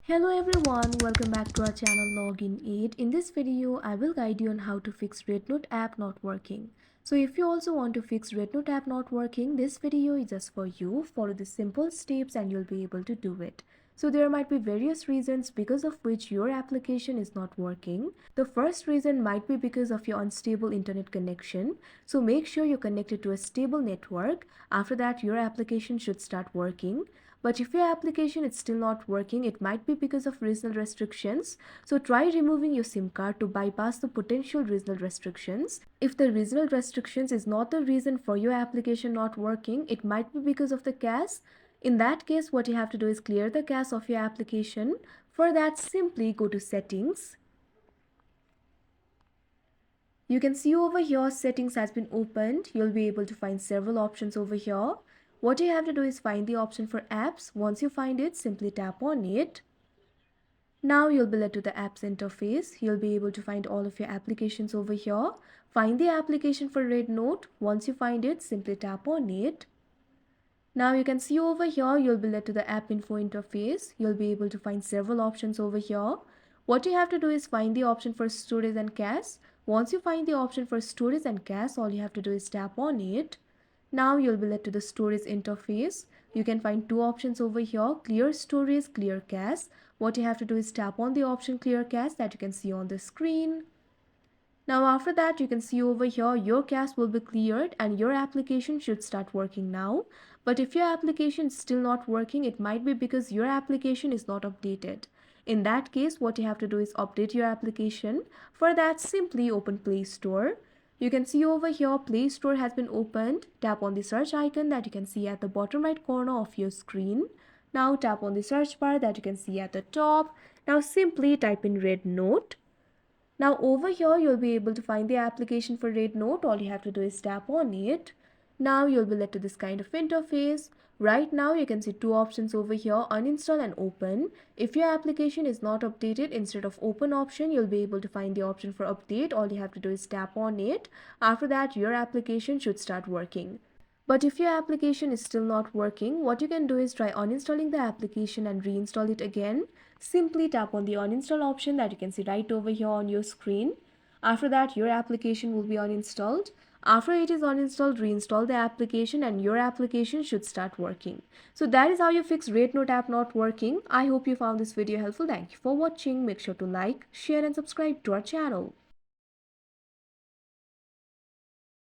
Hello everyone, welcome back to our channel Login 8. In this video, I will guide you on how to fix Rednote app not working. So if you also want to fix Rednote app not working, this video is just for you. Follow the simple steps and you'll be able to do it. So there might be various reasons because of which your application is not working. The first reason might be because of your unstable internet connection. So make sure you're connected to a stable network. After that, your application should start working. But if your application is still not working, it might be because of regional restrictions. So try removing your SIM card to bypass the potential regional restrictions. If the regional restrictions is not the reason for your application not working, it might be because of the cache. In that case, what you have to do is clear the cache of your application. For that, simply go to settings. You can see over here settings has been opened. You'll be able to find several options over here. What you have to do is find the option for apps. Once you find it, simply tap on it. Now you'll be led to the apps interface. You'll be able to find all of your applications over here. Find the application for Rednote. Once you find it, simply tap on it. Now you can see over here, you'll be led to the app info interface. You'll be able to find several options over here. What you have to do is find the option for storage and cache. Once you find the option for storage and cache, all you have to do is tap on it. Now you'll be led to the storage interface. You can find two options over here, clear storage, clear cache. What you have to do is tap on the option clear cache that you can see on the screen. Now after that, you can see over here your cache will be cleared and your application should start working now. But if your application is still not working, it might be because your application is not updated. In that case, what you have to do is update your application. For that, simply open Play Store. You can see over here Play Store has been opened. Tap on the search icon that you can see at the bottom right corner of your screen. Now tap on the search bar that you can see at the top. Now simply type in Rednote. Now over here you'll be able to find the application for Rednote. All you have to do is tap on it. Now you'll be led to this kind of interface. Right now you can see two options over here, uninstall and open. If your application is not updated, instead of open option, you'll be able to find the option for update. All you have to do is tap on it. After that, your application should start working. But if your application is still not working, what you can do is try uninstalling the application and reinstall it again. Simply tap on the uninstall option that you can see right over here on your screen. After that, your application will be uninstalled. After it is uninstalled, reinstall the application and your application should start working. So that is how you fix Rednote app not working. I hope you found this video helpful. Thank you for watching. Make sure to like, share and subscribe to our channel.